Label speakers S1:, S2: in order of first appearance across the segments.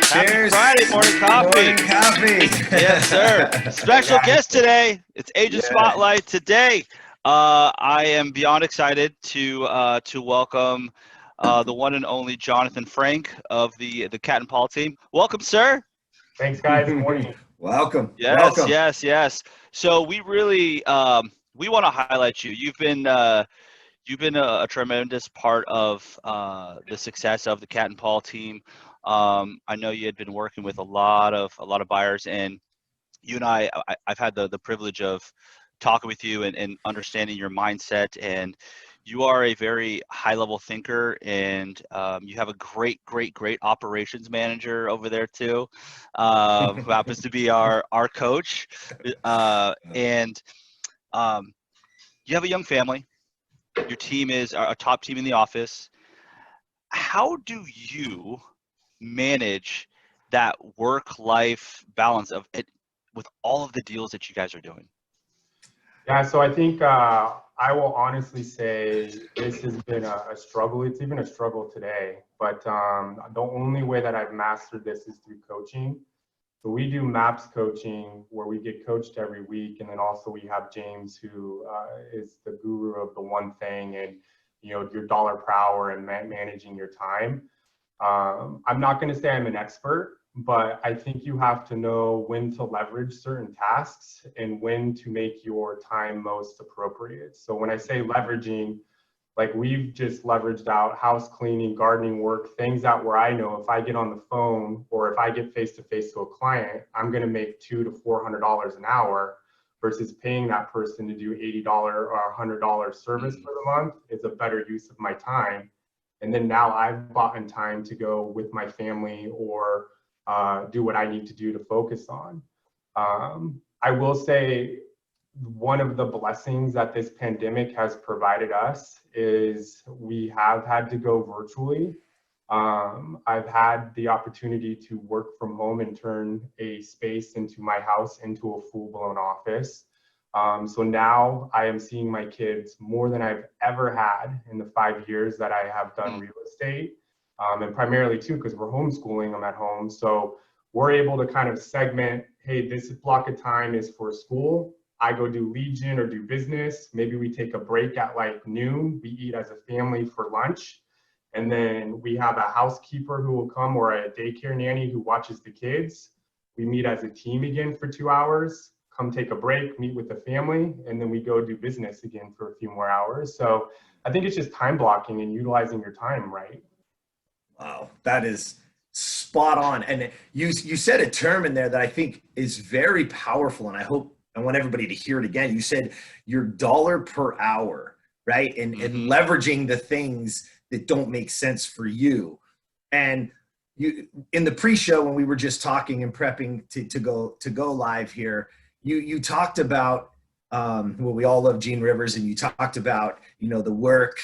S1: Happy
S2: Cheers.
S1: Friday, morning coffee.
S2: Morning coffee.
S1: Yes, sir. Special guest today. It's Agent Spotlight today. I am beyond excited to welcome the one and only Jonathan Frank of the Cat and Paw team. Welcome, sir.
S3: Thanks, guys. Good morning.
S2: Welcome.
S1: Yes,
S2: Welcome.
S1: yes. So we really we want to highlight you. You've been a tremendous part of the success of the Cat and Paw team. I know you had been working with a lot of buyers, and you and I've had the privilege of talking with you and understanding your mindset. And you are a very high level thinker, and you have a great operations manager over there too, who happens to be our coach. And you have a young family. Your team is a top team in the office. How do you manage that work-life balance of it with all of the deals that you guys are doing?
S3: Yeah, so I think I will honestly say this has been a struggle. It's even a struggle today. But the only way that I've mastered this is through coaching. So we do MAPS coaching where we get coached every week. And then also we have James, who is the guru of the one thing and, you know, your dollar per hour and managing your time. I'm not going to say I'm an expert, but I think you have to know when to leverage certain tasks and when to make your time most appropriate. So when I say leveraging, like we've just leveraged out house cleaning, gardening work, things out where I know if I get on the phone or if I get face to face to a client, I'm going to make $200 to $400 an hour versus paying that person to do $80 or $100 service for the month is a better use of my time. And then now I've bought in time to go with my family or do what I need to do to focus on. I will say one of the blessings that this pandemic has provided us is we have had to go virtually. I've had the opportunity to work from home and turn a space into my house into a full-blown office. So now I am seeing my kids more than I've ever had in the 5 years that I have done real estate. And primarily too, because we're homeschooling them at home. So we're able to kind of segment, hey, this block of time is for school. I go do Legion or do business. Maybe we take a break at like noon. We eat as a family for lunch. And then we have a housekeeper who will come or a daycare nanny who watches the kids. We meet as a team again for 2 hours, come take a break, meet with the family, and then we go do business again for a few more hours. So I think it's just time blocking and utilizing your time, right?
S2: Wow, that is spot on. And you said a term in there that I think is very powerful, and I want everybody to hear it again. You said your dollar per hour, right? And leveraging the things that don't make sense for you. And you in the pre-show when we were just talking and prepping to go live here, you talked about well, we all love Gene Rivers, and you talked about, you know, the work,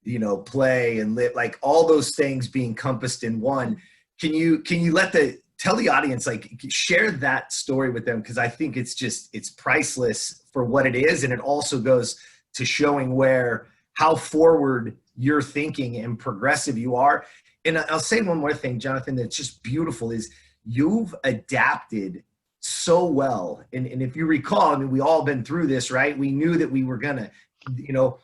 S2: you know, play and live, like all those things being encompassed in one. Can you tell the audience, like, share that story with them? Because I think it's priceless for what it is. And it also goes to showing how forward you're thinking and progressive you are. And I'll say one more thing, Jonathan, that's just beautiful is you've adapted so well. And if you recall, I mean, we all been through this, right? We knew that we were gonna, you know,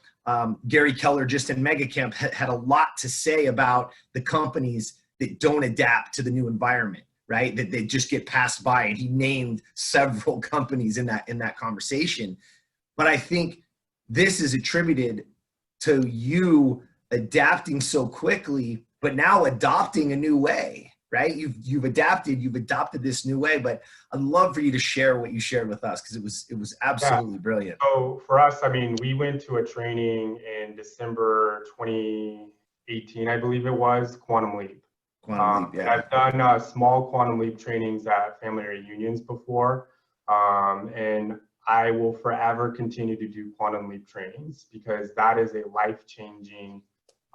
S2: Gary Keller just in MegaCamp had a lot to say about the companies that don't adapt to the new environment, right? That they just get passed by, and he named several companies in that conversation. But I think this is attributed to you adapting so quickly, but now adopting a new way, right? You've adopted this new way. But I'd love for you to share what you shared with us, because it was absolutely brilliant.
S3: So for us, I mean, we went to a training in December 2018, I believe it was, Quantum Leap. I've done small Quantum Leap trainings at family reunions before, and I will forever continue to do Quantum Leap trainings because that is a life-changing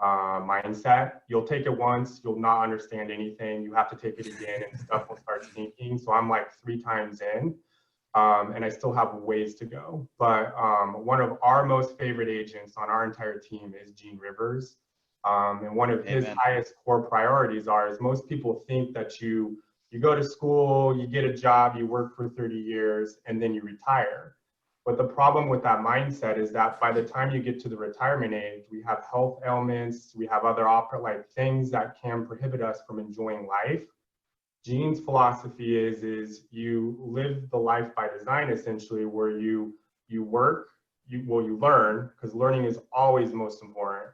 S3: mindset. You'll take it once, you'll not understand anything, you have to take it again and stuff will start sinking. So I'm like 3 times in, and I still have ways to go. But one of our most favorite agents on our entire team is Gene Rivers. And one of his highest core priorities is most people think that you You go to school, you get a job, you work for 30 years, and then you retire. But the problem with that mindset is that by the time you get to the retirement age, we have health ailments, we have other like things that can prohibit us from enjoying life. Gene's philosophy is you live the life by design, essentially, where you work, you learn, because learning is always most important.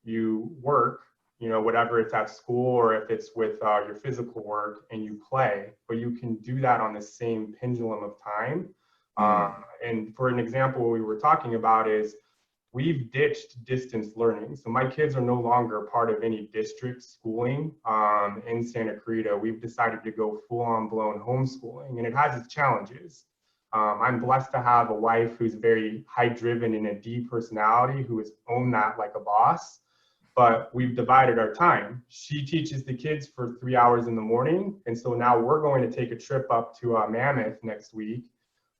S3: You work, whatever it's at school or if it's with your physical work, and you play, but you can do that on the same pendulum of time. And for an example, what we were talking about is we've ditched distance learning. So my kids are no longer part of any district schooling in Santa Clarita. We've decided to go full on blown homeschooling, and it has its challenges. I'm blessed to have a wife who's very high driven and a D personality who has owned that like a boss. But we've divided our time. She teaches the kids for 3 hours in the morning. And so now we're going to take a trip up to Mammoth next week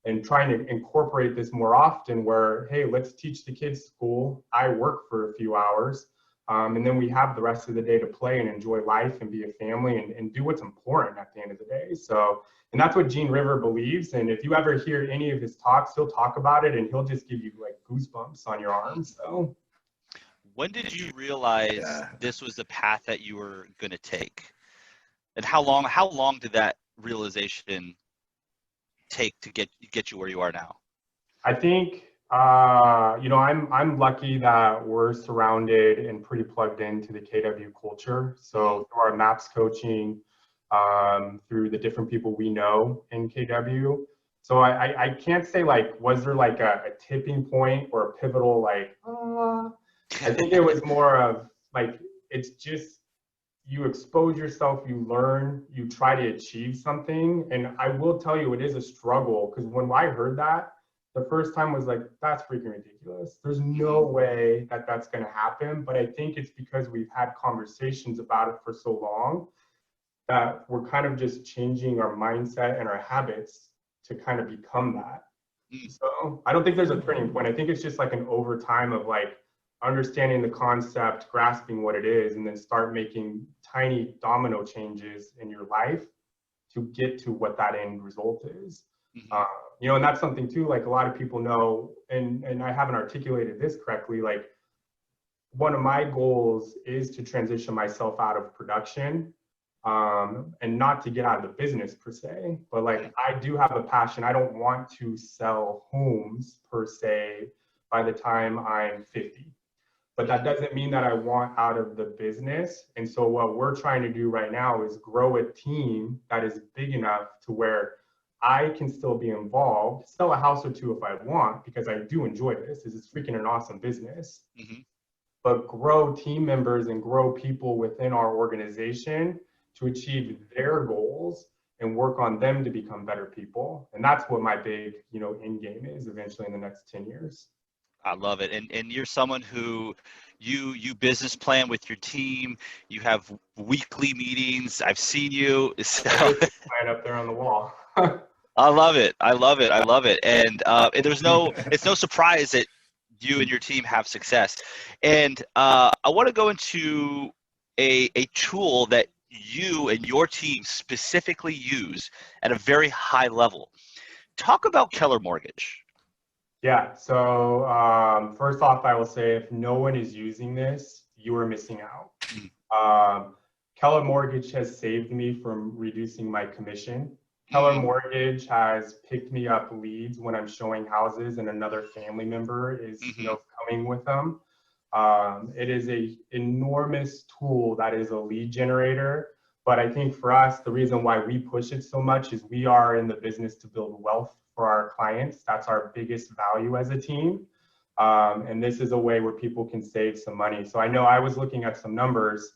S3: and trying to incorporate this more often where, hey, let's teach the kids school. I work for a few hours. And then we have the rest of the day to play and enjoy life and be a family and do what's important at the end of the day. So, and that's what Gene River believes. And if you ever hear any of his talks, he'll talk about it and he'll just give you like goosebumps on your arms. So.
S1: When did you realize this was the path that you were going to take? And how long did that realization take to get you where you are now?
S3: I think I'm lucky that we're surrounded and pretty plugged into the KW culture. So through our MAPS coaching, through the different people we know in KW. So I can't say like, was there like a tipping point or a pivotal like, I think it was more of like, it's just, you expose yourself, you learn, you try to achieve something. And I will tell you, it is a struggle, because when I heard that, the first time was like, that's freaking ridiculous. There's no way that that's going to happen. But I think it's because we've had conversations about it for so long that we're kind of just changing our mindset and our habits to kind of become that. So I don't think there's a turning point. I think it's just like an overtime of like, understanding the concept, grasping what it is, and then start making tiny domino changes in your life to get to what that end result is. And that's something too, like a lot of people know, and I haven't articulated this correctly, like one of my goals is to transition myself out of production, and not to get out of the business per se, but like I do have a passion. I don't want to sell homes per se by the time I'm 50. But that doesn't mean that I want out of the business. And so what we're trying to do right now is grow a team that is big enough to where I can still be involved, sell a house or two if I want, because I do enjoy this. This is freaking an awesome business. But grow team members and grow people within our organization to achieve their goals and work on them to become better people. And that's what my big, end game is eventually in the next 10 years.
S1: I love it. And you're someone who you business plan with your team. You have weekly meetings. I've seen you. So
S3: right up there on the wall.
S1: I love it. I love it. I love it. And it's no surprise that you and your team have success. And I want to go into a tool that you and your team specifically use at a very high level. Talk about Keller Mortgage.
S3: Yeah, so first off, I will say if no one is using this, you are missing out. Keller Mortgage has saved me from reducing my commission. Keller Mortgage has picked me up leads when I'm showing houses and another family member is coming with them. It is an enormous tool that is a lead generator. But I think for us, the reason why we push it so much is we are in the business to build wealth for our clients. That's our biggest value as a team. And this is a way where people can save some money. So I know I was looking at some numbers.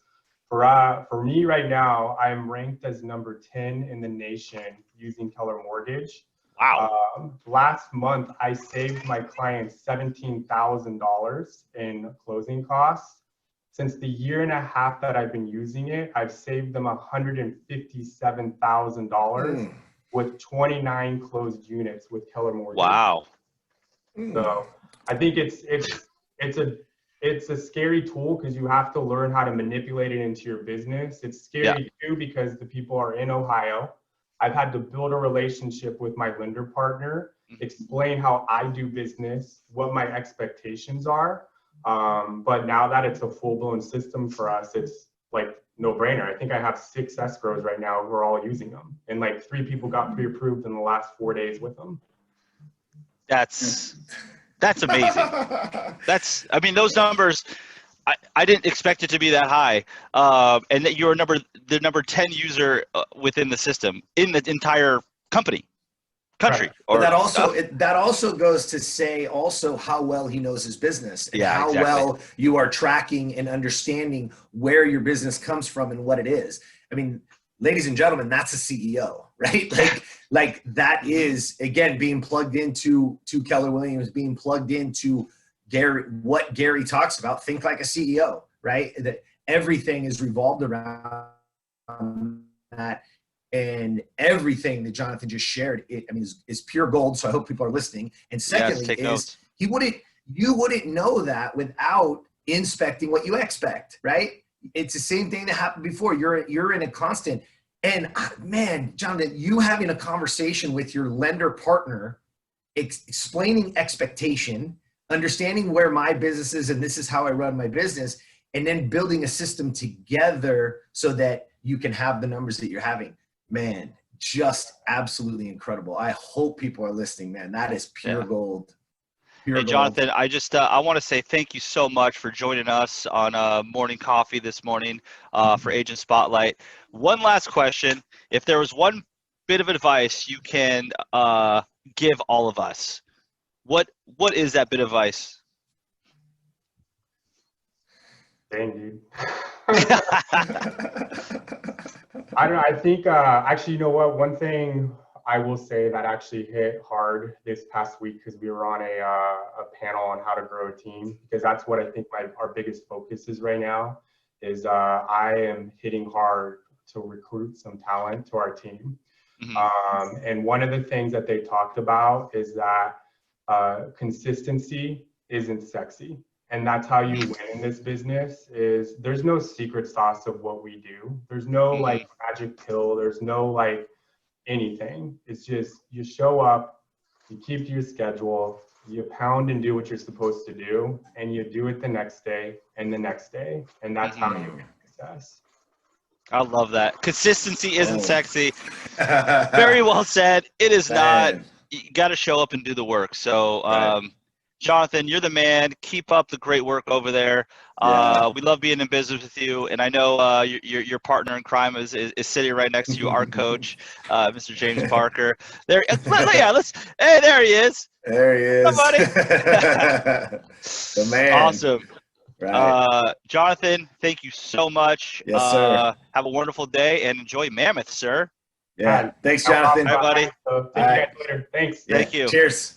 S3: For me right now, I'm ranked as number 10 in the nation using Keller Mortgage.
S1: Wow.
S3: Last month, I saved my clients $17,000 in closing costs. Since the year and a half that I've been using it, I've saved them $157,000 with 29 closed units with Keller Mortgage.
S1: Wow.
S3: So I think it's a it's a scary tool because you have to learn how to manipulate it into your business. It's scary too because the people are in Ohio. I've had to build a relationship with my lender partner, explain how I do business, what my expectations are. But now that it's a full-blown system for us, it's like no brainer. I think I have 6 escrows right now. We're all using them. And like 3 people got pre-approved in the last 4 days with them.
S1: That's amazing. I mean, those numbers, I didn't expect it to be that high. And that you're the number 10 user within the system in the entire country.
S3: Right.
S1: Or
S2: but that also goes to say also how well he knows his business and how
S1: exactly.
S2: well you are tracking and understanding where your business comes from and what it is. I mean, ladies and gentlemen, that's a CEO, right? Like that is, again, being plugged into Keller Williams, being plugged into what Gary talks about. Think like a CEO, right? That everything is revolved around that. And everything that Jonathan just shared, is pure gold. So I hope people are listening. And secondly, you wouldn't know that without inspecting what you expect, right? It's the same thing that happened before. You're in a constant, and man, Jonathan, you having a conversation with your lender partner, explaining expectation, understanding where my business is, and this is how I run my business, and then building a system together so that you can have the numbers that you're having. Man, just absolutely incredible. I hope people are listening, man. That is pure gold.
S1: Hey, Jonathan, I just I want to say thank you so much for joining us on Morning Coffee this morning for Agent Spotlight. One last question. If there was one bit of advice you can give all of us, what is that bit of advice?
S3: Dang, dude. I don't know. I think actually, you know what? One thing I will say that actually hit hard this past week, because we were on a panel on how to grow a team, because that's what I think our biggest focus is right now. Is I am hitting hard to recruit some talent to our team. And one of the things that they talked about is that consistency isn't sexy. And that's how you win in this business. Is there's no secret sauce of what we do. There's no like magic pill. There's no like anything. It's just you show up, you keep to your schedule, you pound and do what you're supposed to do, and you do it the next day and the next day. And that's how you get success. I
S1: love that. Consistency isn't sexy. Very well said. It is not. You got to show up and do the work. So, Jonathan, you're the man. Keep up the great work over there. We love being in business with you, and I know your partner in crime is sitting right next to you, our coach, Mr. James Parker. There, hey, there he is.
S2: There he is.
S1: Somebody.
S2: The man.
S1: Awesome.
S2: Right.
S1: Jonathan, thank you so much.
S2: Yes, sir.
S1: Have a wonderful day and enjoy Mammoth, sir.
S2: Yeah. Thanks, Jonathan.
S1: Bye, buddy.
S3: So, thank you guys later. Thanks.
S1: Thank you.
S2: Cheers.